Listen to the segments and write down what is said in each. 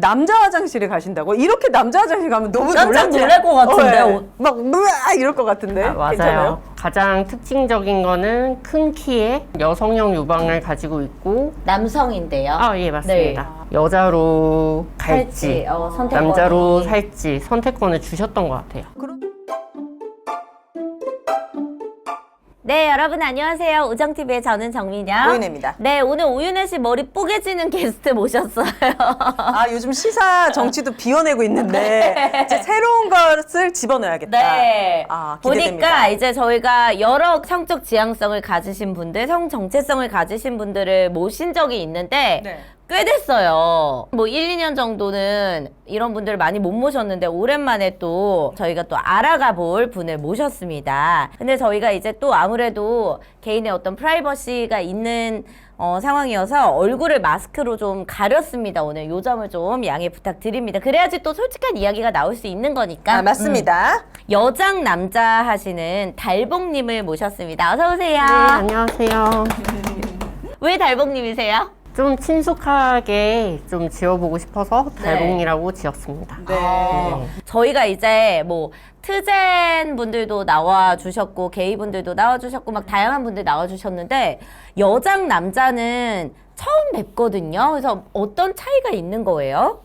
남자 화장실에 가신다고? 이렇게 남자 화장실 가면 너무 깜짝 놀랐지? 놀랄 것 같은데. 네. 막 으아 이럴 것 같은데. 맞아요. 괜찮아요? 가장 특징적인 거는 큰 키에 여성용 유방을 가지고 있고, 남성인데요. 예, 맞습니다. 여자로 갈지, 선택권이. 남자로 살지 선택권을 주셨던 것 같아요. 네, 여러분 안녕하세요. 우정TV의 저는 정민영. 오윤혜입니다. 네, 오늘 오윤혜 씨 머리 뽀개지는 게스트 모셨어요. 아 요즘 시사 정치도 비워내고 있는데 이제 새로운 것을 집어넣어야겠다. 네. 아, 기대됩니다. 보니까 이제 저희가 여러 성적 지향성을 가지신 분들, 성 정체성을 가지신 분들을 모신 적이 있는데 네. 꽤 됐어요. 뭐 1, 2년 정도는 이런 분들을 많이 못 모셨는데 오랜만에 또 저희가 또 알아가 볼 분을 모셨습니다. 근데 저희가 이제 또 아무래도 개인의 어떤 프라이버시가 있는 상황이어서 얼굴을 마스크로 좀 가렸습니다. 오늘 요 점을 좀 양해 부탁드립니다. 그래야지 또 솔직한 이야기가 나올 수 있는 거니까. 아 맞습니다. 여장 남자 하시는 달봉님을 모셨습니다. 어서 오세요. 네, 안녕하세요. 왜 달봉님이세요? 좀 친숙하게 좀 지어보고 싶어서 달봉이라고 지었습니다. 네. 저희가 이제 뭐 트젠 분들도 나와 주셨고 게이 분들도 나와 주셨고 막 다양한 분들 나와 주셨는데 여장 남자는 처음 뵙거든요. 그래서 어떤 차이가 있는 거예요?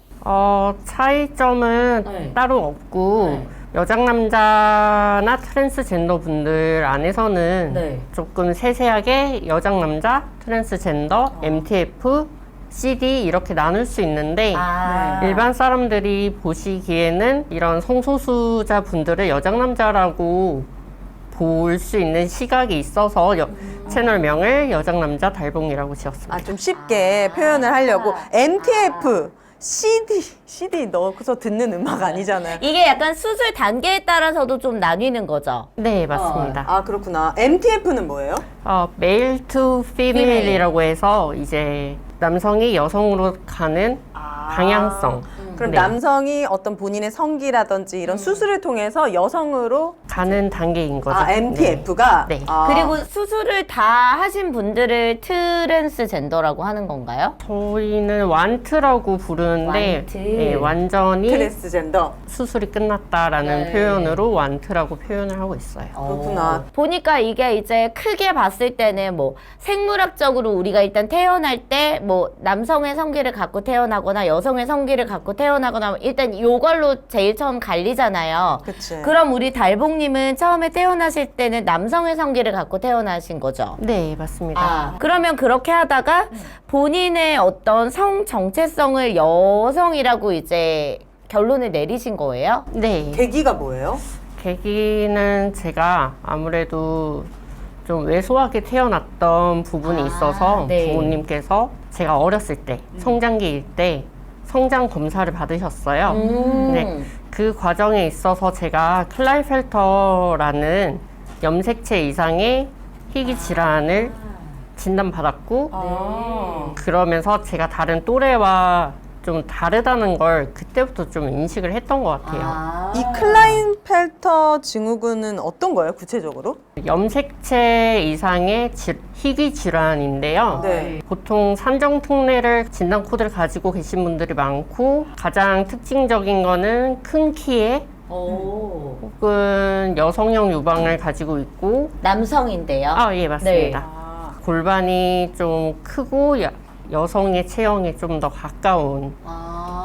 차이점은 네. 따로 없고, 네. 여장 남자나 트랜스젠더 분들 안에서는 네. 조금 세세하게 여장 남자, 트랜스젠더, MTF, CD 이렇게 나눌 수 있는데, 일반 사람들이 보시기에는 이런 성소수자 분들을 여장 남자라고 볼 수 있는 시각이 있어서 채널명을 여장 남자 달봉이라고 지었습니다. 아 좀 쉽게 표현을 하려고 MTF, CD 넣어서 듣는 음악 아니잖아요. 이게 약간 수술 단계에 따라서도 좀 나뉘는 거죠. 네, 맞습니다. 아 그렇구나. MTF는 뭐예요? 메일 투 피메일이라고 해서 이제 남성이 여성으로 가는 방향성. 그럼 네. 남성이 어떤 본인의 성기라든지 이런 수술을 통해서 여성으로 가는 단계인 거죠. MTF가 네. 그리고 수술을 다 하신 분들을 트랜스젠더라고 하는 건가요? 저희는 완트라고 부르는데 완트. 네, 완전히 트랜스젠더. 수술이 끝났다라는 표현으로 완트라고 표현을 하고 있어요. 그렇구나. 보니까 이게 이제 크게 봤을 때는 뭐 생물학적으로 우리가 일단 태어날 때 뭐 남성의 성기를 갖고 태어나거나 여성의 성기를 갖고 태어나거나 일단 요걸로 제일 처음 갈리잖아요. 그치. 그럼 우리 달봉님은 처음에 태어나실 때는 남성의 성기를 갖고 태어나신 거죠? 네, 맞습니다. 그러면 그렇게 하다가 본인의 어떤 성 정체성을 여성이라고 이제 결론을 내리신 거예요? 네. 계기가 뭐예요? 계기는 제가 아무래도 좀 왜소하게 태어났던 부분이 있어서 네. 부모님께서 제가 어렸을 때 성장기일 때 성장 검사를 받으셨어요. 네, 그 과정에 있어서 제가 클라이펠터라는 염색체 이상의 희귀 질환을 진단받았고, 그러면서 제가 다른 또래와 좀 다르다는 걸 그때부터 좀 인식을 했던 것 같아요. 이 클라인펠터 증후군은 어떤 거예요, 구체적으로? 염색체 이상의 희귀 질환인데요. 네. 보통 산정특례를 진단 코드를 가지고 계신 분들이 많고, 가장 특징적인 거는 큰 키에 혹은 여성형 유방을 가지고 있고, 남성인데요. 예, 맞습니다. 골반이 좀 크고 여성의 체형에 좀 더 가까운.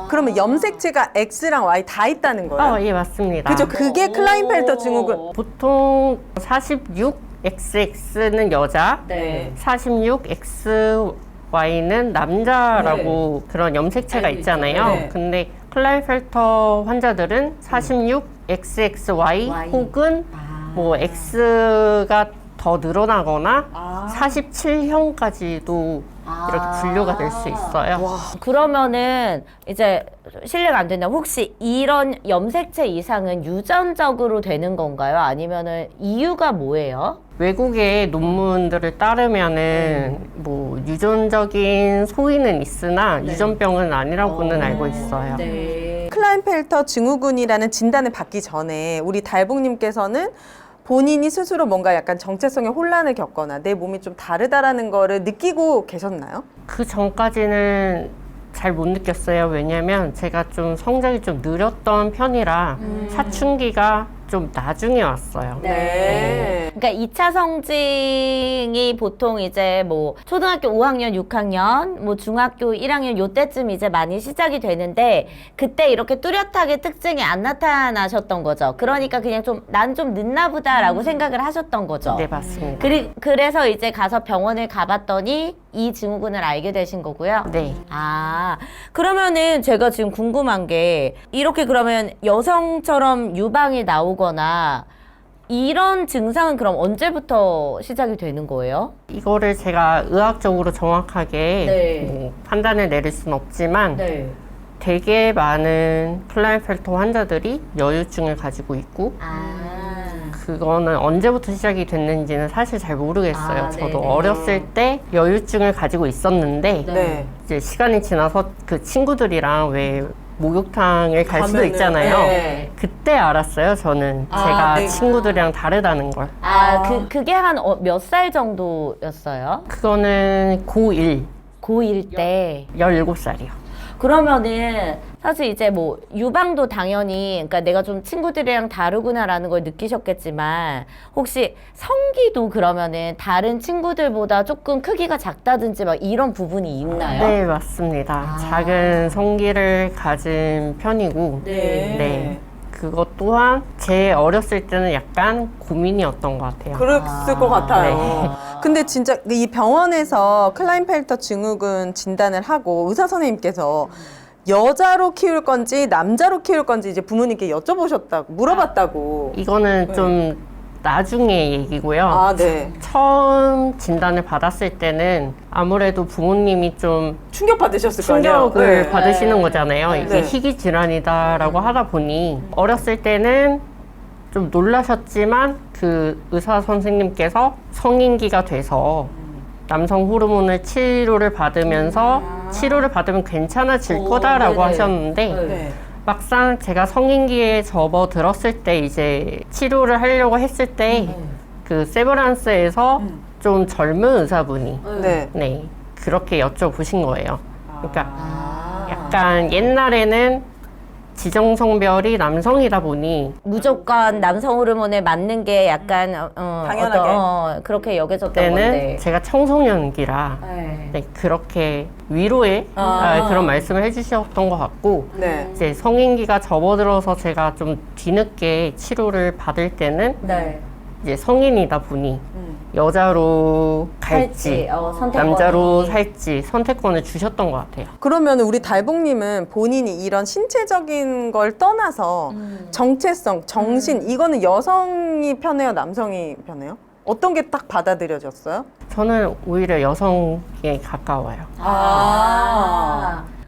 그러면 염색체가 X랑 Y 다 있다는 거예요? 예, 맞습니다. 그죠? 그게 클라인펠터 증후군. 보통 46XX는 여자, 네. 46XY는 남자라고 그런 염색체가 있잖아요. 네. 근데 클라인펠터 환자들은 46XXY 혹은 뭐 X가 더 늘어나거나 47형까지도 이렇게 분류가 될 수 있어요. 그러면은 이제 실례가 안 된다. 혹시 이런 염색체 이상은 유전적으로 되는 건가요? 아니면은 이유가 뭐예요? 외국의 논문들을 따르면은 뭐 유전적인 소인은 있으나 유전병은 아니라고는 알고 있어요. 클라인펠터 증후군이라는 진단을 받기 전에 우리 달봉님께서는 본인이 스스로 뭔가 약간 정체성의 혼란을 겪거나 내 몸이 좀 다르다라는 거를 느끼고 계셨나요? 그 전까지는 잘 못 느꼈어요. 왜냐면 제가 좀 성장이 좀 느렸던 편이라 사춘기가 좀 나중에 왔어요. 네. 그러니까 2차 성징이 보통 이제 뭐 초등학교 5학년, 6학년, 뭐 중학교 1학년 요때쯤 이제 많이 시작이 되는데 그때 이렇게 뚜렷하게 특징이 안 나타나셨던 거죠. 그러니까 그냥 좀 난 좀 늦나 보다라고 생각을 하셨던 거죠. 네, 맞습니다. 그래서 이제 가서 병원을 가봤더니 이 증후군을 알게 되신 거고요. 네. 아, 그러면은 제가 지금 궁금한 게 이렇게 그러면 여성처럼 유방이 나오거나 이런 증상은 그럼 언제부터 시작이 되는 거예요? 이거를 제가 의학적으로 정확하게 네. 뭐 판단을 내릴 수는 없지만 네. 되게 많은 클라인펠터 환자들이 여유증을 가지고 있고 그거는 언제부터 시작이 됐는지는 사실 잘 모르겠어요. 아, 저도 네네. 어렸을 때 여유증을 가지고 있었는데 네. 이제 시간이 지나서 그 친구들이랑 왜 목욕탕을 갈 수도 가면은, 있잖아요. 네. 그때 알았어요. 저는 아, 제가 네. 친구들이랑 다르다는 걸. 그게 한 몇 살 정도였어요? 그거는 고1, 고1 때. 17살이요. 그러면은 사실 이제 뭐 유방도 당연히 그러니까 내가 좀 친구들이랑 다르구나라는 걸 느끼셨겠지만 혹시 성기도 그러면은 다른 친구들보다 조금 크기가 작다든지 막 이런 부분이 있나요? 네, 맞습니다. 작은 성기를 가진 편이고, 네. 그것 또한 제 어렸을 때는 약간 고민이었던 것 같아요. 그랬을 것 같아요. 근데 진짜 이 병원에서 클라인펠터 증후군 진단을 하고 의사 선생님께서 여자로 키울 건지 남자로 키울 건지 이제 부모님께 여쭤보셨다고 물어봤다고. 이거는 좀 나중에 얘기고요. 아, 네. 처음 진단을 받았을 때는 아무래도 부모님이 좀 충격 받으셨을 거 아니에요? 충격을 네. 받으시는 거잖아요. 이게 네. 희귀 질환이다라고 하다 보니 어렸을 때는 좀 놀라셨지만 그 의사 선생님께서 성인기가 돼서 남성 호르몬을 치료를 받으면서 치료를 받으면 괜찮아질 거다라고 네네. 하셨는데 네. 막상 제가 성인기에 접어들었을 때 이제 치료를 하려고 했을 때 그 세브란스에서 좀 젊은 의사분이 네. 네 그렇게 여쭤보신 거예요. 그러니까 약간 옛날에는 지정성별이 남성이다 보니 무조건 남성 호르몬에 맞는 게 약간 당연하게. 그렇게 여겨졌던 그때는 건데. 제가 청소년기라 네. 네, 그렇게 위로의 그런 말씀을 해주셨던 것 같고 네. 이제 성인기가 접어들어서 제가 좀 뒤늦게 치료를 받을 때는 네. 이제 성인이다 보니 여자로 갈지 선택권이. 남자로 살지 선택권을 주셨던 것 같아요. 그러면 우리 달봉님은 본인이 이런 신체적인 걸 떠나서 정체성, 정신 이거는 여성이 편해요, 남성이 편해요? 어떤 게 딱 받아들여졌어요? 저는 오히려 여성에 가까워요.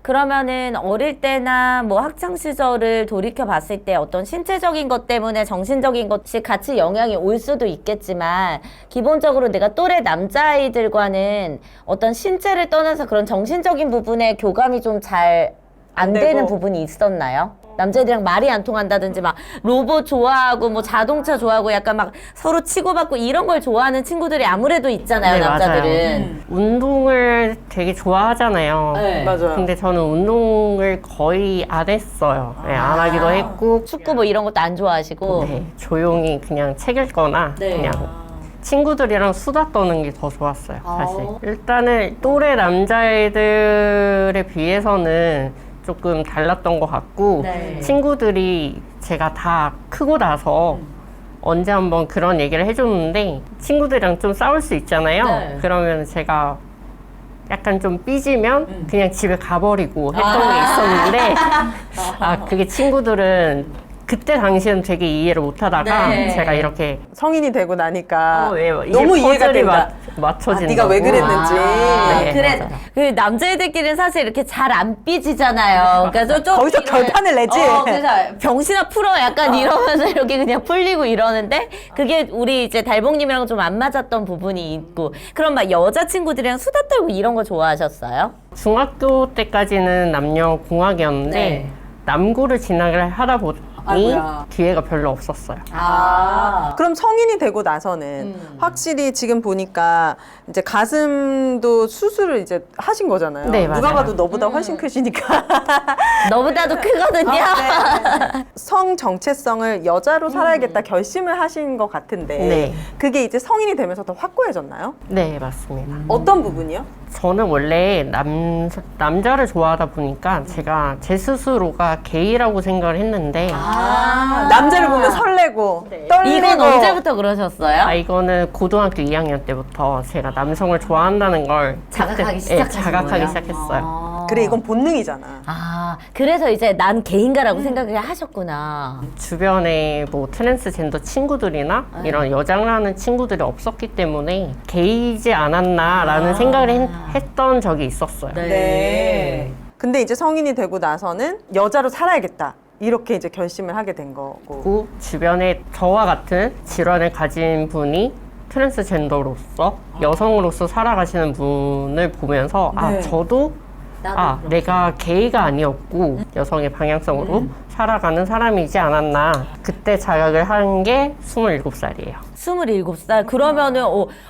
그러면은 어릴 때나 뭐 학창 시절을 돌이켜 봤을 때 어떤 신체적인 것 때문에 정신적인 것이 같이 영향이 올 수도 있겠지만 기본적으로 내가 또래 남자아이들과는 어떤 신체를 떠나서 그런 정신적인 부분에 교감이 좀 잘 안 되고. 되는 부분이 있었나요? 남자애들이랑 말이 안 통한다든지 막 로봇 좋아하고 뭐 자동차 좋아하고 약간 막 서로 치고받고 이런 걸 좋아하는 친구들이 아무래도 있잖아요, 네, 남자들은. 운동을 되게 좋아하잖아요. 네. 맞아요. 근데 저는 운동을 거의 안 했어요. 네, 안 하기도 했고 축구 뭐 이런 것도 안 좋아하시고. 네, 조용히 그냥 책 읽거나 네. 그냥 친구들이랑 수다 떠는 게 더 좋았어요, 사실. 일단은 또래 남자애들에 비해서는 조금 달랐던 것 같고 네. 친구들이 제가 다 크고 나서 언제 한번 그런 얘기를 해줬는데 친구들이랑 좀 싸울 수 있잖아요. 네. 그러면 제가 약간 좀 삐지면 그냥 집에 가버리고 했던 게 있었는데 그게 친구들은 그때 당시엔 되게 이해를 못하다가 네. 제가 이렇게 성인이 되고 나니까 이제 너무 이해가 퍼즐이 된다. 맞춰진다고. 네가 왜 그랬는지. 네, 그래. 맞아요. 그 남자애들끼리는 사실 이렇게 잘 안 삐지잖아요. 그러니까 좀 거기서 이런- 결판을 내지. 그래서 병신아 풀어 약간 이러면서 이렇게 그냥 풀리고 이러는데 그게 우리 이제 달봉님이랑 좀 안 맞았던 부분이 있고 그럼 막 여자친구들이랑 수다 떨고 이런 거 좋아하셨어요? 중학교 때까지는 남녀 공학이었는데 네. 남고를 진학을 하다 아이고야. 기회가 별로 없었어요. 그럼 성인이 되고 나서는 확실히 지금 보니까 이제 가슴도 수술을 이제 하신 거잖아요. 네, 누가 맞아요. 봐도 너보다 훨씬 크시니까. 너보다도 크거든요. 성 정체성을 여자로 살아야겠다 결심을 하신 것 같은데 네. 그게 이제 성인이 되면서 더 확고해졌나요? 네, 맞습니다. 어떤 부분이요? 저는 원래 남자를 좋아하다 보니까 제가 제 스스로가 게이라고 생각을 했는데 남자를 보면 설레고 떨리고 이건 언제부터 그러셨어요? 이거는 고등학교 2학년 때부터 제가 남성을 좋아한다는 걸 자각하기 네, 시작하신 자각하기 거예요? 시작했어요. 그래 이건 본능이잖아. 그래서 이제 난 개인가라고 생각을 하셨구나. 주변에 뭐 트랜스젠더 친구들이나 이런 여장하는 친구들이 없었기 때문에 게이지 않았나라는 생각을 했던 적이 있었어요. 네. 근데 이제 성인이 되고 나서는 여자로 살아야겠다. 이렇게 이제 결심을 하게 된 거고. 그리고 주변에 저와 같은 질환을 가진 분이 트랜스젠더로서 여성으로서 살아가시는 분을 보면서 네. 저도 내가 게이가 아니었고 여성의 방향성으로 살아가는 사람이지 않았나. 그때 자각을 한 게 27살이에요. 27살? 그러면은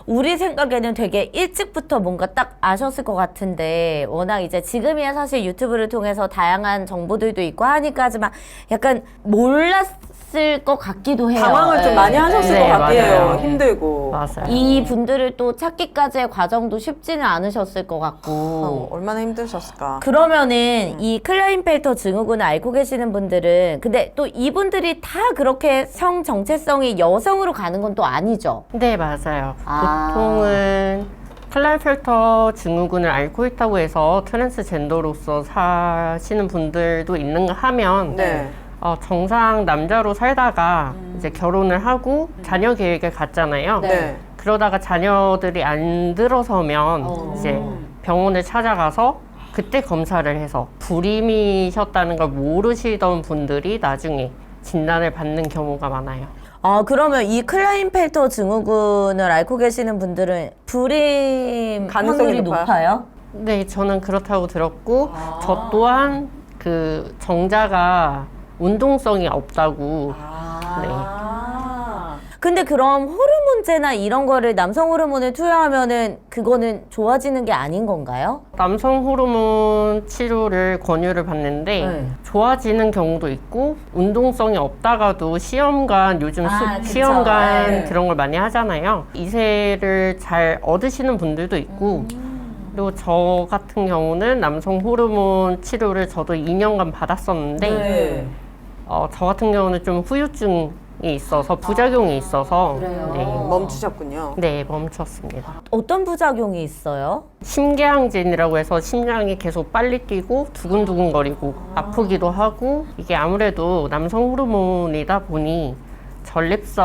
우리 생각에는 되게 일찍부터 뭔가 딱 아셨을 것 같은데 워낙 이제 지금이야 사실 유튜브를 통해서 다양한 정보들도 있고 하니까 하지만 약간 몰랐을 것 같기도 해요. 당황을 좀 많이 하셨을 네, 것 같아요. 맞아요. 힘들고. 맞아요. 이 분들을 또 찾기까지의 과정도 쉽지는 않으셨을 것 같고 얼마나 힘드셨을까. 그러면은 이 클라인펠터 증후군을 알고 계시는 분들은 근데 또 이분들이 다 그렇게 성 정체성이 여성으로 가는 건 또 아니죠? 네, 맞아요. 보통은 클라인펠터 증후군을 앓고 있다고 해서 트랜스젠더로서 사시는 분들도 있는가 하면 네. 정상 남자로 살다가 이제 결혼을 하고 자녀 계획을 갖잖아요. 네. 그러다가 자녀들이 안 들어서면 이제 병원을 찾아가서 그때 검사를 해서 불임이셨다는 걸 모르시던 분들이 나중에 진단을 받는 경우가 많아요. 그러면 이 클라인펠터 증후군을 앓고 계시는 분들은 불임 가능성이 확률이 높아요? 네, 저는 그렇다고 들었고 저 또한 그 정자가 운동성이 없다고. 네. 근데 그럼 호르몬제나 이런 거를 남성 호르몬을 투여하면은 그거는 좋아지는 게 아닌 건가요? 남성 호르몬 치료를 권유를 받는데 네. 좋아지는 경우도 있고 운동성이 없다가도 시험관 요즘 그쵸. 시험관 네. 그런 걸 많이 하잖아요. 이세를 잘 얻으시는 분들도 있고 그리고 저 같은 경우는 남성 호르몬 치료를 저도 2년간 받았었는데 네. 저 같은 경우는 좀 후유증이 있어서 부작용이 있어서 네. 멈추셨군요. 네, 멈췄습니다. 어떤 부작용이 있어요? 심계항진이라고 해서 심장이 계속 빨리 뛰고 두근두근거리고 아프기도 하고 이게 아무래도 남성 호르몬이다 보니 전립선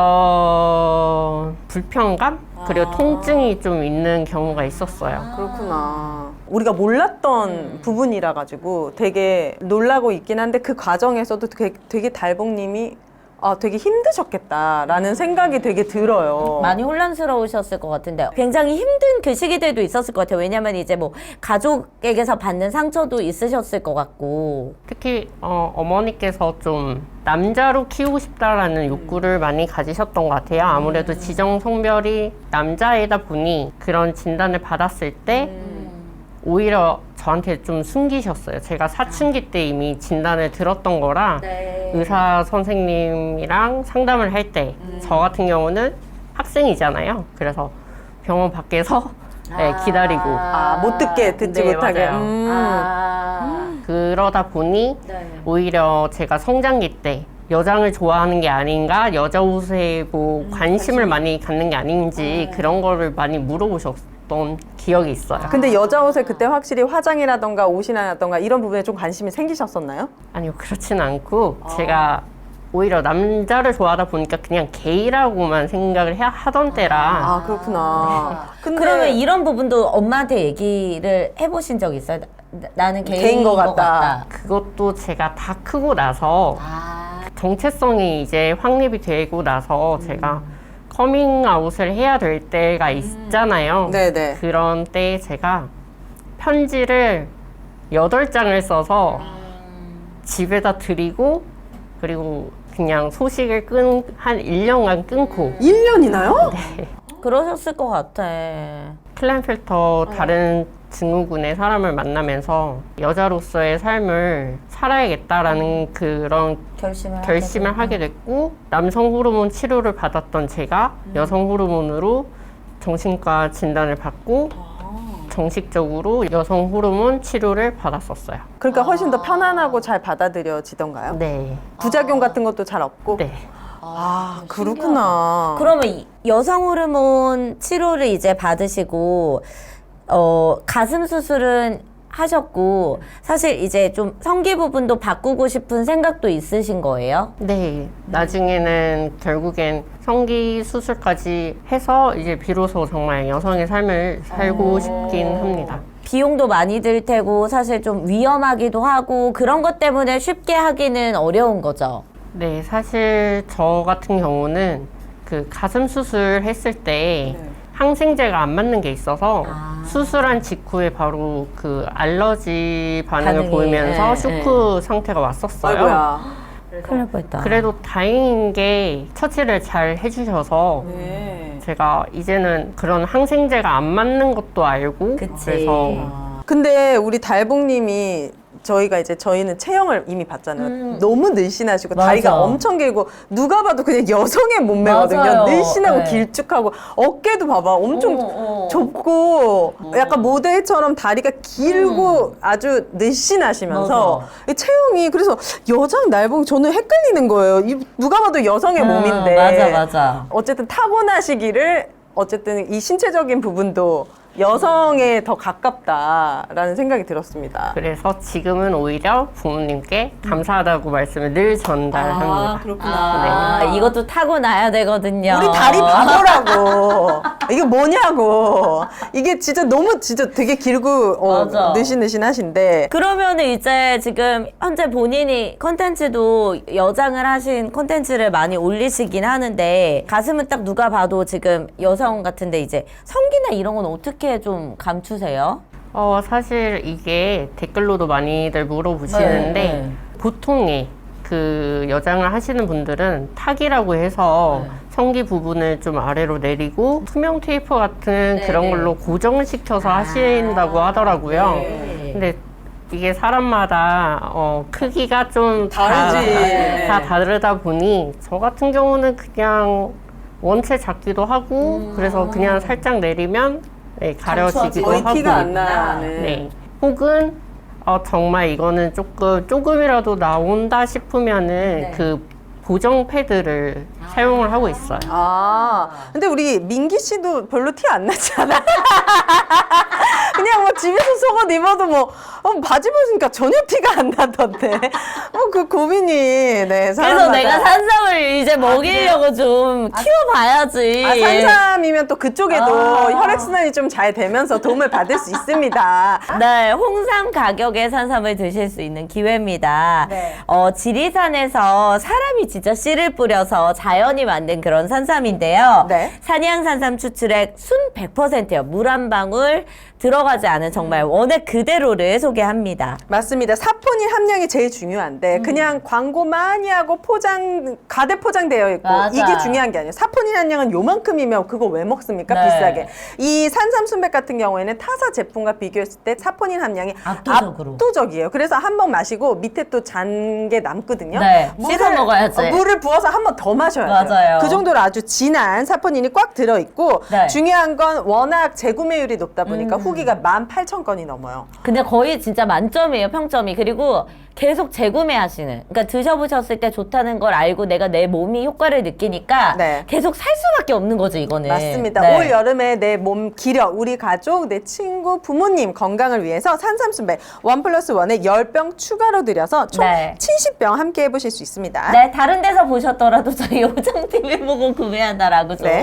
불편감 그리고 통증이 좀 있는 경우가 있었어요. 그렇구나. 우리가 몰랐던 부분이라 가지고 되게 놀라고 있긴 한데 그 과정에서도 되게 달봉님이 되게 힘드셨겠다라는 생각이 되게 들어요. 많이 혼란스러우셨을 것 같은데 굉장히 힘든 그 시기들도 있었을 것 같아요. 왜냐면 이제 뭐 가족에게서 받는 상처도 있으셨을 것 같고 특히 어머니께서 좀 남자로 키우고 싶다라는 욕구를 많이 가지셨던 것 같아요. 아무래도 지정 성별이 남자이다 보니 그런 진단을 받았을 때 오히려 저한테 좀 숨기셨어요. 제가 사춘기 때 이미 진단을 들었던 거라 의사 선생님이랑 상담을 할 때 저 같은 경우는 학생이잖아요. 그래서 병원 밖에서 네, 기다리고 못 듣지 네, 못하게. 맞아요. 그러다 보니 오히려 제가 성장기 때 여장을 좋아하는 게 아닌가, 여자 옷에 뭐 관심을 많이 갖는 게 아닌지 그런 거를 많이 물어보셨던 기억이 있어요. 근데 여자 옷에 그때 확실히 화장이라던가 옷이라던가 이런 부분에 좀 관심이 생기셨었나요? 아니요, 그렇진 않고 제가 오히려 남자를 좋아하다 보니까 그냥 게이라고만 생각을 하던 때라 그렇구나. 근데 그러면 이런 부분도 엄마한테 얘기를 해보신 적 있어요? 나는 게이인 것 같다. 그것도 제가 다 크고 나서 정체성이 이제 확립이 되고 나서 제가 커밍아웃을 해야 될 때가 있잖아요. 네네. 그런 때 제가 편지를 8장을 써서 집에다 드리고 그리고 그냥 소식을 한 1년간 끊고 1년이나요? 그러셨을 것 같아. 클라인펠터 다른 증후군의 사람을 만나면서 여자로서의 삶을 살아야겠다라는 그런 결심을 하게 됐고, 남성 호르몬 치료를 받았던 제가 여성 호르몬으로 정신과 진단을 받고 정식적으로 여성 호르몬 치료를 받았었어요. 그러니까 훨씬 더 편안하고 잘 받아들여지던가요? 네. 부작용 같은 것도 잘 없고? 네. 아, 그렇구나. 그러면 이 여성 호르몬 치료를 이제 받으시고 가슴 수술은 하셨고, 사실 이제 좀 성기 부분도 바꾸고 싶은 생각도 있으신 거예요? 네. 나중에는 결국엔 성기 수술까지 해서 이제 비로소 정말 여성의 삶을 살고 싶긴 합니다. 비용도 많이 들 테고 사실 좀 위험하기도 하고 그런 것 때문에 쉽게 하기는 어려운 거죠. 네, 사실 저 같은 경우는 그 가슴 수술 했을 때 항생제가 안 맞는 게 있어서 수술한 직후에 바로 그 알러지 반응을 반응이, 보이면서 예, 쇼크 상태가 왔었어요. 아이고야. 큰일 날 뻔했다. 그래도 다행인 게 처치를 잘 해주셔서 네. 제가 이제는 그런 항생제가 안 맞는 것도 알고 그치. 그래서 근데 우리 달봉님이 저희는 체형을 이미 봤잖아요. 너무 늘씬하시고 맞아. 다리가 엄청 길고 누가 봐도 그냥 여성의 몸매거든요. 맞아요. 늘씬하고 네. 길쭉하고 어깨도 봐봐 엄청 좁고 약간 모델처럼 다리가 길고 아주 늘씬하시면서 이 체형이 그래서 여장 날봉 저는 헷갈리는 거예요. 누가 봐도 여성의 몸인데 맞아. 어쨌든 타고나시기를 어쨌든 이 신체적인 부분도 여성에 더 가깝다라는 생각이 들었습니다. 그래서 지금은 오히려 부모님께 감사하다고 말씀을 늘 전달합니다. 그렇구나. 이것도 타고나야 되거든요. 우리 다리 바보라고. 이게 뭐냐고. 이게 진짜 너무 진짜 되게 길고 맞아. 느신느신하신데. 그러면은 이제 지금 현재 본인이 컨텐츠도 여장을 하신 컨텐츠를 많이 올리시긴 하는데, 가슴은 딱 누가 봐도 지금 여성 같은데 이제 성기나 이런 건 어떻게 좀 감추세요? 사실 이게 댓글로도 많이들 물어보시는데 네. 보통의 그 여장을 하시는 분들은 탁이라고 해서 성기 부분을 좀 아래로 내리고 투명 테이프 같은 그런 걸로 고정을 시켜서 하신다고 하더라고요. 근데 이게 사람마다 크기가 좀 다르지. 다 다르다 보니 저 같은 경우는 그냥 원체 잡기도 하고 그래서 그냥 살짝 내리면 가려지기도 거의 하고 티가 안 나는. 네. 혹은 정말 이거는 조금이라도 나온다 싶으면은 그 보정 패드를 사용을 하고 있어요. 근데 우리 민기 씨도 별로 티 안 나잖아. 그냥 뭐 집에서 속옷 입어도 뭐 바지 벗으니까 전혀 티가 안 나던데. 그 고민이 그래서 사람마다. 내가 산삼을 이제 먹이려고 좀 키워봐야지. 산삼이면 또 그쪽에도 혈액순환이 좀 잘 되면서 도움을 받을 수 있습니다. 네, 홍삼 가격의 산삼을 드실 수 있는 기회입니다. 네. 지리산에서 사람이 진짜 씨를 뿌려서 자연이 만든 그런 산삼인데요. 네. 산양산삼 추출액 순 100%예요. 물 한 방울 들어가지 않은 정말 원액 그대로를 소개합니다. 맞습니다. 사포닌 함량이 제일 중요한데 그냥 광고 많이 하고 가대 포장되어 있고 맞아. 이게 중요한 게 아니에요. 사포닌 함량은 요만큼이면 그거 왜 먹습니까? 네. 비싸게. 이 산삼 순백 같은 경우에는 타사 제품과 비교했을 때 사포닌 함량이 압도적으로. 압도적이에요. 그래서 한 번 마시고 밑에 또 잔 게 남거든요. 네, 씻어 먹어야지. 물을 부어서 한 번 더 마셔야 돼요. 맞아요. 그 정도로 아주 진한 사포닌이 꽉 들어있고 네. 중요한 건 워낙 재구매율이 높다 보니까 후기가 18,000건이 넘어요. 근데 거의 진짜 만점이에요, 평점이. 그리고 계속 재구매하시는. 그러니까 드셔보셨을 때 좋다는 걸 알고 내가 내 몸이 효과를 느끼니까 네. 계속 살 수밖에 없는 거죠, 이거는. 맞습니다. 네. 올 여름에 내 몸 기력, 우리 가족, 내 친구, 부모님 건강을 위해서 산삼순백 1+1에 10병 추가로 드려서 총 네. 70병 함께 해보실 수 있습니다. 네, 다른 데서 보셨더라도 저희 요정TV 보고 구매한다라고 좀 네.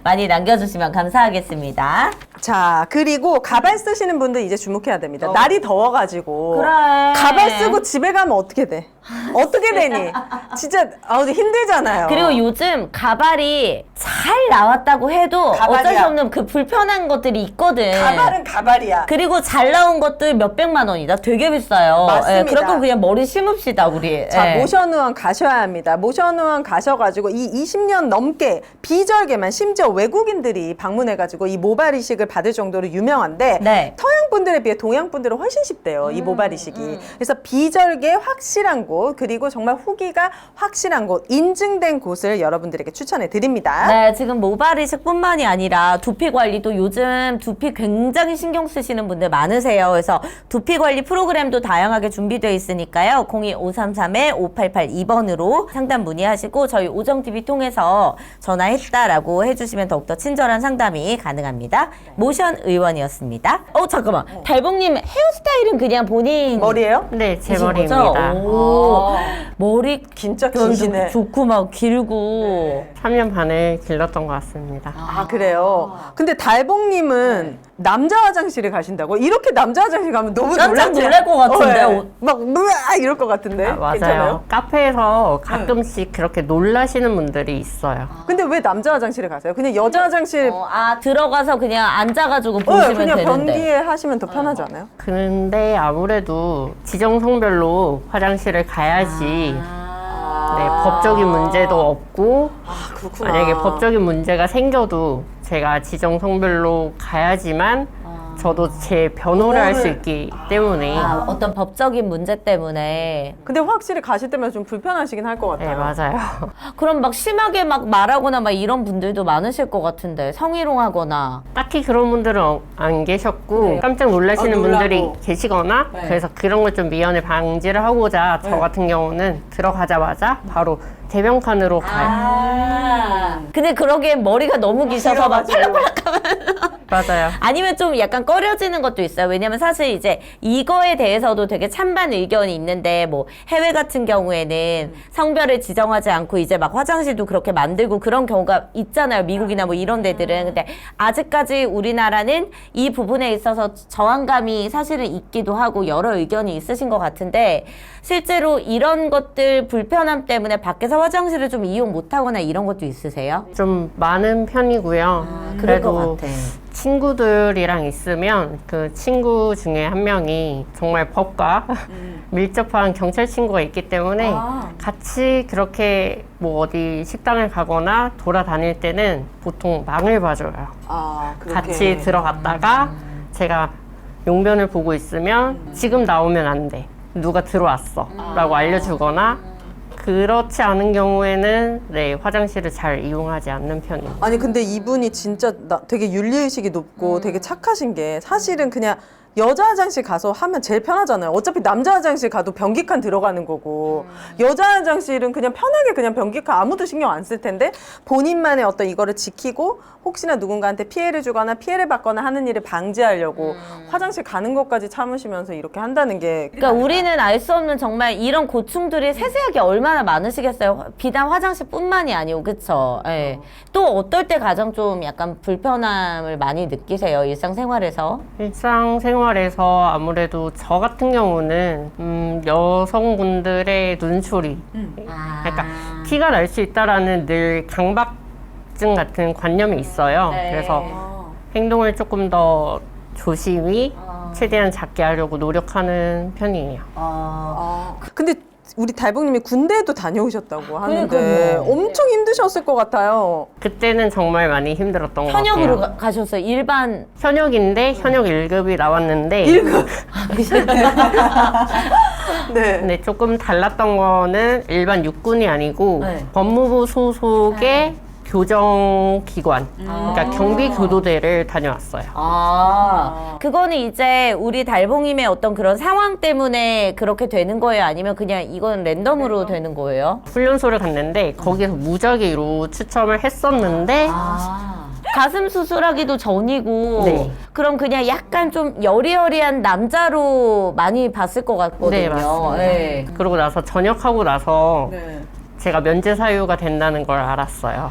많이 남겨주시면 감사하겠습니다. 자, 그리고 가발 쓰시는 분들 이제 주목해야 됩니다. 날이 더워가지고 그래. 가발 쓰고 집에 가면 어떻게 돼? 어떻게 되니? 진짜 힘들잖아요. 그리고 요즘 가발이 잘 나왔다고 해도 어쩔 가발이야. 수 없는 그 불편한 것들이 있거든. 가발은 가발이야. 그리고 잘 나온 것들 몇백만 원이다. 되게 비싸요. 맞습니다. 그럴 거면 그냥 머리 심읍시다, 우리. 자, 예. 모션의원 가셔야 합니다. 모션의원 가셔가지고 이 20년 넘게 비절개만 심지어 외국인들이 방문해가지고 이 모발 이식을 받을 정도로 유명한데 네. 서양 분들에 비해 동양 분들은 훨씬 쉽대요. 이 모발 이식이. 그래서 비절개 확실한 곳 그리고 정말 후기가 확실한 곳 인증된 곳을 여러분들에게 추천해 드립니다. 네, 지금 모발 이식뿐만이 아니라 두피 관리도 요즘 두피 굉장히 신경 쓰시는 분들 많으세요. 그래서 두피 관리 프로그램도 다양하게 준비되어 있으니까요. 02-533-5882번으로 상담 문의하시고 저희 오정TV 통해서 전화했다라고 해주시면 더욱더 친절한 상담이 가능합니다. 모션 의원이었습니다. 잠깐만. 달봉님 헤어스타일은 그냥 본인 머리예요? 네, 제 이신 머리입니다. 거죠? 오, 머리 진짜 변도 기시네. 좋고 막 길고. 3년 반을 길렀던 것 같습니다. 아, 그래요? 근데 달봉님은 남자 화장실에 가신다고? 이렇게 남자 화장실 가면 너무 깜짝 놀랐지? 놀랄 것 같은데. 예. 막 으아 이럴 것 같은데. 맞아요. 괜찮아요? 카페에서 가끔씩 그렇게 놀라시는 분들이 있어요. 근데 왜 남자 화장실에 가세요? 그냥 여자 화장실 들어가서 그냥 앉아가지고 보시면 그냥 되는데. 변기에 하시면 더 편하지 않아요? 근데 아무래도 지정성별로 화장실을 가야지 네, 법적인 문제도 없고 그렇구나. 만약에 법적인 문제가 생겨도 제가 지정성별로 가야지만 저도 제 변호를 할 수 있기 때문에 어떤 법적인 문제 때문에. 근데 확실히 가실 때면 좀 불편하시긴 할 것 네, 같아요. 맞아요. 그럼 막 심하게 막 말하거나 막 이런 분들도 많으실 것 같은데. 성희롱하거나. 딱히 그런 분들은 안 계셨고 깜짝 놀라시는 놀라고. 분들이 계시거나 그래서 그런 걸 좀 미연에 방지를 하고자 저 같은 경우는 들어가자마자 바로 대변칸으로 가요. 근데 그러기엔 머리가 너무 기셔서 막 맞아요. 아니면 좀 약간 꺼려지는 것도 있어요. 왜냐면 사실 이제 이거에 대해서도 되게 찬반 의견이 있는데 뭐 해외 같은 경우에는 성별을 지정하지 않고 이제 막 화장실도 그렇게 만들고 그런 경우가 있잖아요. 미국이나 뭐 이런 데들은. 근데 아직까지 우리나라는 이 부분에 있어서 저항감이 사실은 있기도 하고 여러 의견이 있으신 것 같은데 실제로 이런 것들 불편함 때문에 밖에서 화장실을 좀 이용 못하거나 이런 것도 있으세요? 좀 많은 편이고요. 그럴 것 그래도 같아. 친구들이랑 있으면 그 친구 중에 한 명이 정말 법과 밀접한 경찰 친구가 있기 때문에 같이 그렇게 뭐 어디 식당을 가거나 돌아다닐 때는 보통 망을 봐줘요. 같이 들어갔다가 제가 용변을 보고 있으면 지금 나오면 안 돼. 누가 들어왔어. 라고 알려주거나 그렇지 않은 경우에는 네, 화장실을 잘 이용하지 않는 편입니다. 아니 근데 이분이 진짜 되게 윤리의식이 높고 되게 착하신 게 사실은 그냥 여자 화장실 가서 하면 제일 편하잖아요. 어차피 남자 화장실 가도 변기칸 들어가는 거고 여자 화장실은 그냥 편하게 그냥 변기칸 아무도 신경 안 쓸 텐데 본인만의 어떤 이거를 지키고 혹시나 누군가한테 피해를 주거나 피해를 받거나 하는 일을 방지하려고 화장실 가는 것까지 참으시면서 이렇게 한다는 게 그러니까 우리는 알 수 없는 정말 이런 고충들이 세세하게 얼마나 많으시겠어요. 비단 화장실뿐만이 아니고 그쵸. 예. 또 어떨 때 가장 좀 약간 불편함을 많이 느끼세요? 일상생활에서? 일상생활에서 아무래도 저 같은 경우는 여성분들의 눈초리 그러니까 티가 날 수 있다라는 늘 강박증 같은 관념이 있어요. 그래서 행동을 조금 더 조심히 최대한 작게 하려고 노력하는 편이에요. 근데 우리 달봉님이 군대에도 다녀오셨다고 하는데 그러니까요. 엄청 힘드셨을 것 같아요. 그때는 정말 많이 힘들었던 것 같아요. 현역으로 가셨어요? 일반 현역인데 현역 1급이 나왔는데 1급. 네. 근데 조금 달랐던 거는 일반 육군이 아니고 네. 법무부 소속의 교정기관, 그러니까 경비교도대를 다녀왔어요. 그거는 이제 우리 달봉님의 어떤 그런 상황 때문에 그렇게 되는 거예요? 아니면 그냥 이건 랜덤으로 되는 거예요? 훈련소를 갔는데 거기서 무작위로 추첨을 했었는데 가슴 수술하기도 전이고 네. 그럼 그냥 약간 좀 여리여리한 남자로 많이 봤을 것 같거든요. 네, 맞습니다. 네. 그러고 나서 전역하고 나서 네. 제가 면제 사유가 된다는 걸 알았어요.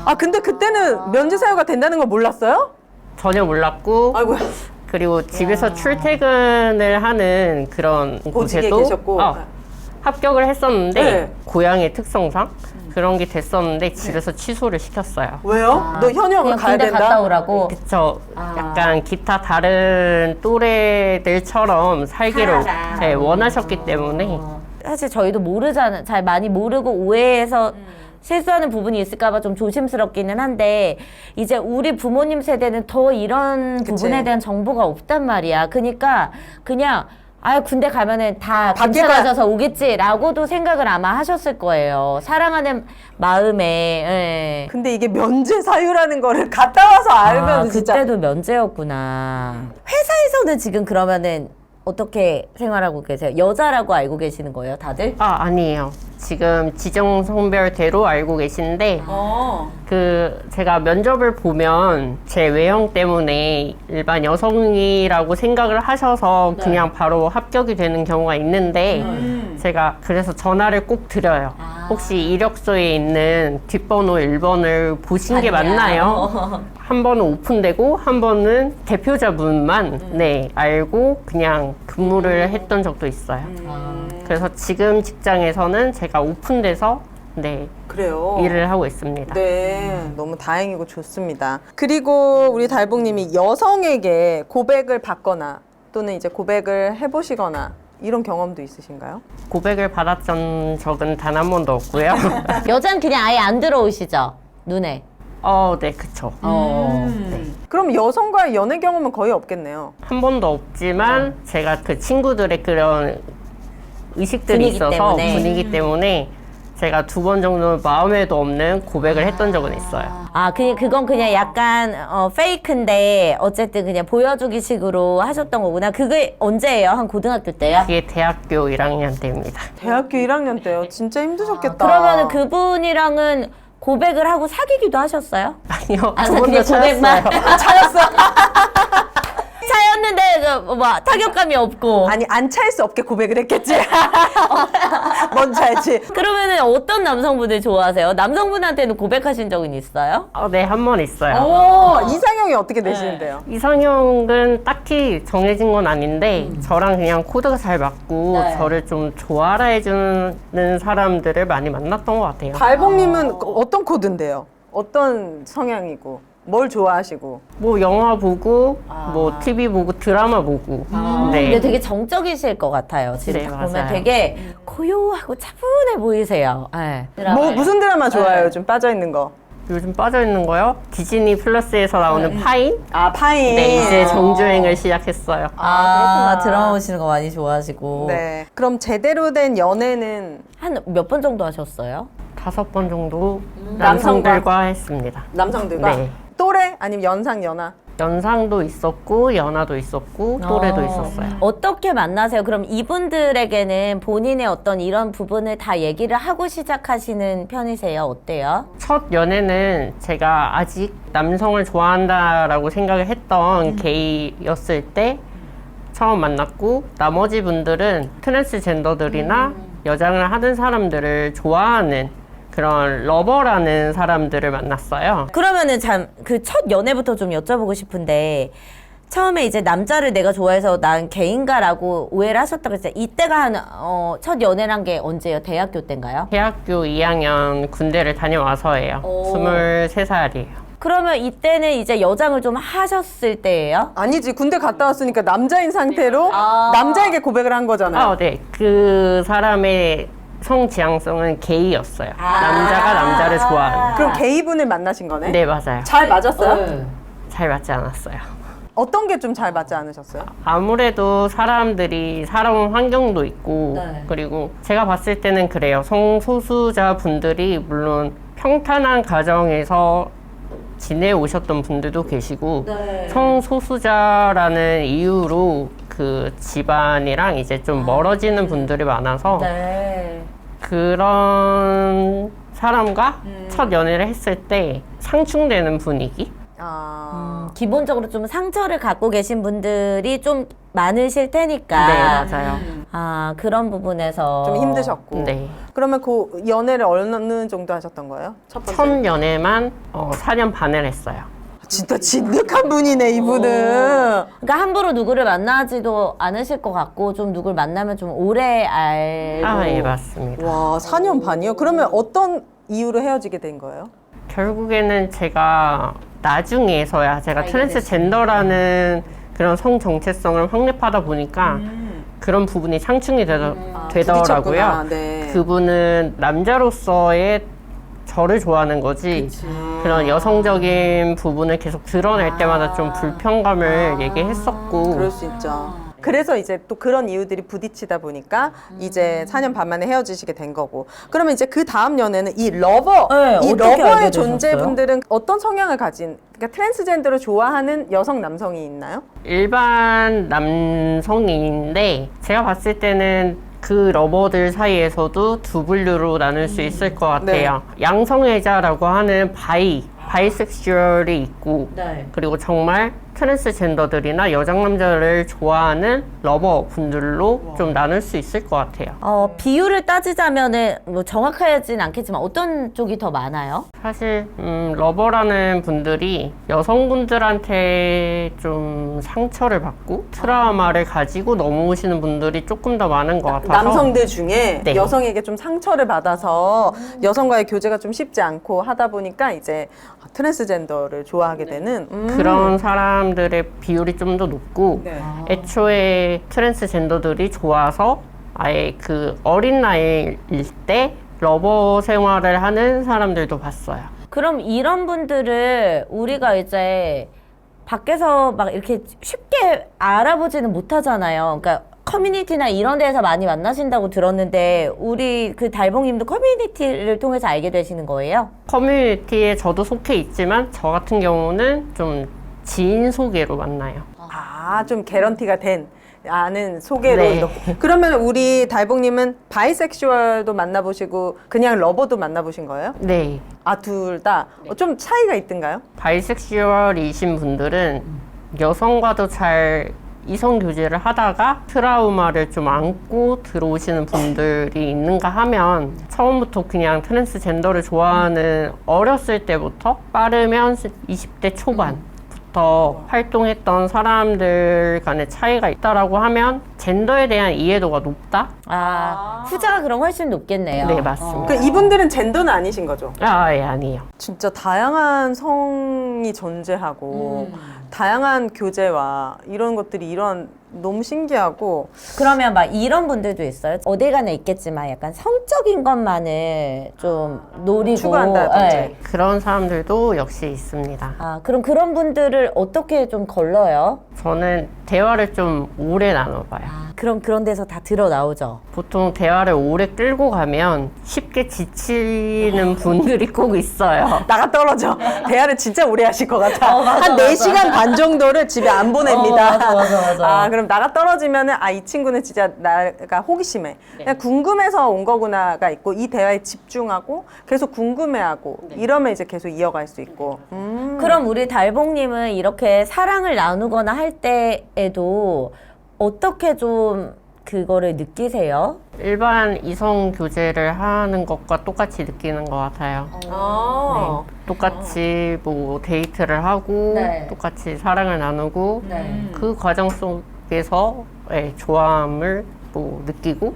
아 근데 그때는 면제 사유가 된다는 걸 몰랐어요? 전혀 몰랐고 아이고야. 그리고 집에서 출퇴근을 하는 그런 보직에 곳에도 계셨고. 합격을 했었는데 네. 고향의 특성상 그런 게 됐었는데 집에서 취소를 시켰어요. 왜요? 너 현역을 그냥 가야 군대 된다? 갔다 오라고. 그쵸. 약간 기타 다른 또래들처럼 살기를 네, 원하셨기 때문에 사실 저희도 모르잖아. 잘 많이 모르고 오해해서 실수하는 부분이 있을까봐 좀 조심스럽기는 한데 이제 우리 부모님 세대는 더 이런 그치. 부분에 대한 정보가 없단 말이야. 그러니까 그냥 아 군대 가면은 다 바뀔 거야. 괜찮아져서 오겠지라고도 생각을 아마 하셨을 거예요. 사랑하는 마음에. 예. 근데 이게 면제 사유라는 거를 갔다 와서 알면 아, 진짜 그때도 면제였구나. 회사에서는 지금 그러면은 어떻게 생활하고 계세요? 여자라고 알고 계시는 거예요, 다들? 아니에요. 지금 지정 성별대로 알고 계신데 그 제가 면접을 보면 제 외형 때문에 일반 여성이라고 생각을 하셔서 그냥 바로 합격이 되는 경우가 있는데 제가 그래서 전화를 꼭 드려요. 혹시 이력서에 있는 뒷번호 1번을 보신 게 맞나요? 한 번은 오픈되고 한 번은 대표자분만 네 알고 그냥 근무를 했던 적도 있어요. 그래서 지금 직장에서는 제가 오픈돼서 네 그래요. 일을 하고 있습니다. 네, 너무 다행이고 좋습니다. 그리고 우리 달봉님이 여성에게 고백을 받거나 또는 이제 고백을 해보시거나 이런 경험도 있으신가요? 고백을 받았던 적은 단 한 번도 없고요. 여자는 그냥 아예 안 들어오시죠? 눈에. 네, 그쵸. 그럼 여성과의 연애 경험은 거의 없겠네요. 한 번도 없지만 제가 그 친구들의 그런 의식들이 분위기 있어서 때문에. 분위기 때문에 제가 2번 정도 마음에도 없는 고백을 했던 적은 있어요. 아, 그건 그냥 약간 페이크인데 어쨌든 그냥 보여주기 식으로 하셨던 거구나. 그게 언제예요? 한 고등학교 때요? 그게 대학교 1학년 때입니다. 대학교 1학년 때요. 진짜 힘드셨겠다. 그러면은 그분이랑은 고백을 하고 사귀기도 하셨어요? 아니요, 아, 두 번도 그게 고백만 차였어요. 차였는데 뭐 타격감이 없고. 아니 안 차일 수 없게 고백을 했겠지. 뭔지 알지? 그러면은 어떤 남성분을 좋아하세요? 남성분한테는 고백하신 적은 있어요? 네, 한 번 있어요. 오, 이상형이 어떻게 되시는데요? 이상형은 딱히 정해진 건 아닌데 저랑 그냥 코드가 잘 맞고 네. 저를 좀 좋아라 해주는 사람들을 많이 만났던 것 같아요. 달봉님은 어떤 코드인데요? 어떤 성향이고 뭘 좋아하시고? 뭐 영화 보고 뭐 TV 보고 드라마 보고 근데 네. 되게 정적이실 것 같아요. 지금 네, 딱 보면 맞아요. 되게 고요하고 차분해 보이세요. 네. 뭐 무슨 드라마 좋아해요? 좀 빠져 있는 거? 요즘 빠져 있는 거요? 디즈니 플러스에서 나오는 파인? 아 파인. 네, 이제 정주행을 시작했어요. 그렇구나. 드라마 보시는 거 많이 좋아하시고. 네. 그럼 제대로 된 연애는 한 몇 번 정도 하셨어요? 5번 정도 남성과? 남성들과 했습니다. 남성들과 네. 또래 아니면 연상 연하? 연상도 있었고 연하도 있었고 또래도 있었어요. 어떻게 만나세요? 그럼 이분들에게는 본인의 어떤 이런 부분을 다 얘기를 하고 시작하시는 편이세요? 어때요? 첫 연애는 제가 아직 남성을 좋아한다라고 생각을 했던 게이였을 때 처음 만났고 나머지 분들은 트랜스젠더들이나 여장을 하는 사람들을 좋아하는 그런 러버라는 사람들을 만났어요. 그러면은 참 그 첫 연애부터 좀 여쭤보고 싶은데 처음에 이제 남자를 내가 좋아해서 난 개인가라고 오해를 하셨다고 했어요. 이때가 한 첫 연애란 게 언제예요? 대학교 때인가요? 대학교 2학년 군대를 다녀와서예요. 23살이에요. 그러면 이때는 이제 여장을 좀 하셨을 때예요? 아니지 군대 갔다 왔으니까 남자인 상태로 남자에게 고백을 한 거잖아요. 네. 그 사람의 성 지향성은 게이였어요. 남자가 남자를 좋아하는. 그럼 게이분을 만나신 거네? 네, 맞아요. 잘 맞았어요? 잘 맞지 않았어요. 어떤 게 좀 잘 맞지 않으셨어요? 아무래도 사람들이 살아온 환경도 있고 그리고 제가 봤을 때는 그래요. 성소수자 분들이 물론 평탄한 가정에서 지내오셨던 분들도 계시고 성소수자라는 이유로 그 집안이랑 이제 좀 멀어지는 분들이 많아서 그런 사람과 첫 연애를 했을 때 상충되는 분위기? 기본적으로 좀 상처를 갖고 계신 분들이 좀 많으실 테니까. 네, 맞아요. 그런 부분에서 좀 힘드셨고. 네. 그러면 그 연애를 어느 정도 하셨던 거예요? 첫 번째. 첫 연애만 4년 반을 했어요. 진짜 진득한 분이네 이분은. 그러니까 함부로 누구를 만나지도 않으실 것 같고 좀 누굴 만나면 좀 오래 알고. 예, 맞습니다. 와 4년 반이요? 그러면 어떤 이유로 헤어지게 된 거예요? 결국에는 제가 나중에서야 제가 트랜스젠더라는 그런 성 정체성을 확립하다 보니까 그런 부분이 상충이 되더라고요. 부딪혔구나. 네. 그분은 남자로서의 저를 좋아하는 거지 그런 여성적인 부분을 계속 드러낼 때마다 좀 불편감을 얘기했었고 그럴 수 있죠. 그래서 이제 또 그런 이유들이 부딪히다 보니까 이제 4년 반 만에 헤어지시게 된 거고. 그러면 이제 그 다음 연애는 이 러버, 네, 이 어떻게 알게 러버의 되셨어요? 존재분들은 어떤 성향을 가진, 그러니까 트랜스젠더를 좋아하는 여성, 남성이 있나요? 일반 남성인데 제가 봤을 때는 그 러버들 사이에서도 두 분류로 나눌 수 있을 것 같아요. 양성애자라고 하는 바이섹슈얼이 있고 그리고 정말 트랜스젠더들이나 여장 남자를 좋아하는 러버 분들로 좀 나눌 수 있을 것 같아요. 비율을 따지자면은 뭐 정확하진 않겠지만 어떤 쪽이 더 많아요? 사실 러버라는 분들이 여성분들한테 좀 상처를 받고 트라우마를 가지고 넘어오시는 분들이 조금 더 많은 것 같아서 남성들 중에 네. 여성에게 좀 상처를 받아서 여성과의 교제가 좀 쉽지 않고 하다 보니까 이제 트랜스젠더를 좋아하게 되는 그런 사람들의 비율이 좀 더 높고 네. 애초에 트랜스젠더들이 좋아서 아예 그 어린 나이일 때 러버 생활을 하는 사람들도 봤어요. 그럼 이런 분들을 우리가 이제 밖에서 막 이렇게 쉽게 알아보지는 못하잖아요. 그러니까 커뮤니티나 이런 데에서 많이 만나신다고 들었는데 우리 그 달봉님도 커뮤니티를 통해서 알게 되시는 거예요? 커뮤니티에 저도 속해 있지만 저 같은 경우는 좀 지인 소개로 만나요. 좀 개런티가 된 아는 소개로 네. 이렇게. 그러면 우리 달봉님은 바이섹슈얼도 만나보시고 그냥 러버도 만나보신 거예요? 네. 둘 다? 좀 차이가 있던가요? 바이섹슈얼이신 분들은 여성과도 잘 이성 교제를 하다가 트라우마를 좀 안고 들어오시는 분들이 있는가 하면 처음부터 그냥 트랜스젠더를 좋아하는 어렸을 때부터 빠르면 20대 초반부터 활동했던 사람들 간의 차이가 있다라고 하면 젠더에 대한 이해도가 높다? 후자가 그럼 훨씬 높겠네요. 네, 맞습니다. 그 이분들은 젠더는 아니신 거죠? 예, 아니에요. 진짜 다양한 성이 존재하고 다양한 교제와 이런 것들이 너무 신기하고 그러면 막 이런 분들도 있어요. 어딜 가나 있겠지만 약간 성적인 것만을 좀 노리고 추구한다든지. 네. 그런 사람들도 역시 있습니다. 그럼 그런 분들을 어떻게 좀 걸러요? 저는 대화를 좀 오래 나눠봐요. 그럼 그런 데서 다 드러 나오죠. 보통 대화를 오래 끌고 가면 쉽게 지치는 분들이 꼭 있어요. 나가 떨어져. 대화를 진짜 오래 하실 것 같아. 한 4시간 반 정도를 집에 안 보냅니다. 맞아. 그럼 나가 떨어지면은 이 친구는 진짜 나가 호기심해. 그냥 궁금해서 온 거구나가 있고 이 대화에 집중하고 계속 궁금해하고 이러면 이제 계속 이어갈 수 있고. 그럼 우리 달봉님은 이렇게 사랑을 나누거나 할 때에도 어떻게 좀 그거를 느끼세요? 일반 이성 교제를 하는 것과 똑같이 느끼는 것 같아요. 똑같이 뭐 데이트를 하고 네. 똑같이 사랑을 나누고 그 과정 속에서 좋아함을 뭐 느끼고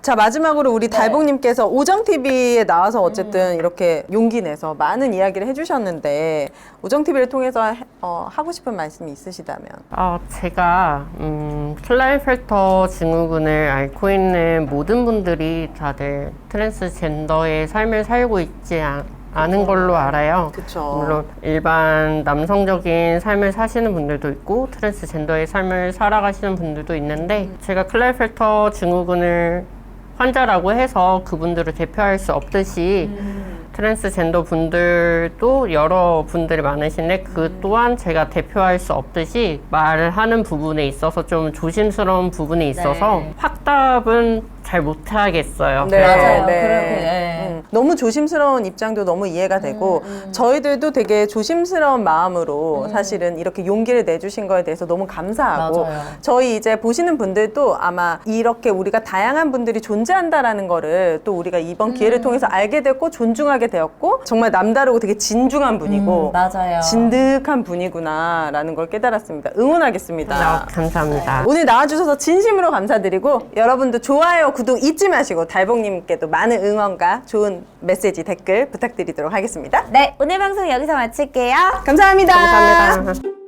자 마지막으로 우리 달봉님께서 오정TV에 나와서 어쨌든 이렇게 용기 내서 많은 이야기를 해주셨는데 오정TV를 통해서 하고 싶은 말씀이 있으시다면? 제가 클라인펠터 증후군을 앓고 있는 모든 분들이 다들 트랜스젠더의 삶을 살고 있지 않은 걸로 알아요. 그쵸. 물론 일반 남성적인 삶을 사시는 분들도 있고 트랜스젠더의 삶을 살아가시는 분들도 있는데 제가 클라인펠터 증후군을 환자라고 해서 그분들을 대표할 수 없듯이 트랜스젠더 분들도 여러 분들이 많으신데 그 또한 제가 대표할 수 없듯이 말을 하는 부분에 있어서 좀 조심스러운 부분이 있어서 확답은 잘 못하겠어요. 네. 맞아요. 네. 그렇게. 너무 조심스러운 입장도 너무 이해가 되고 저희들도 되게 조심스러운 마음으로 사실은 이렇게 용기를 내주신 거에 대해서 너무 감사하고 맞아요. 저희 이제 보시는 분들도 아마 이렇게 우리가 다양한 분들이 존재한다라는 거를 또 우리가 이번 기회를 통해서 알게 됐고 존중하게 되었고 정말 남다르고 되게 진중한 분이고 맞아요. 진득한 분이구나라는 걸 깨달았습니다. 응원하겠습니다. 감사합니다. 오늘 나와주셔서 진심으로 감사드리고 여러분도 좋아요, 구독 잊지 마시고 달봉님께도 많은 응원과 좋은 메시지, 댓글 부탁드리도록 하겠습니다. 네, 오늘 방송 여기서 마칠게요. 감사합니다. 감사합니다.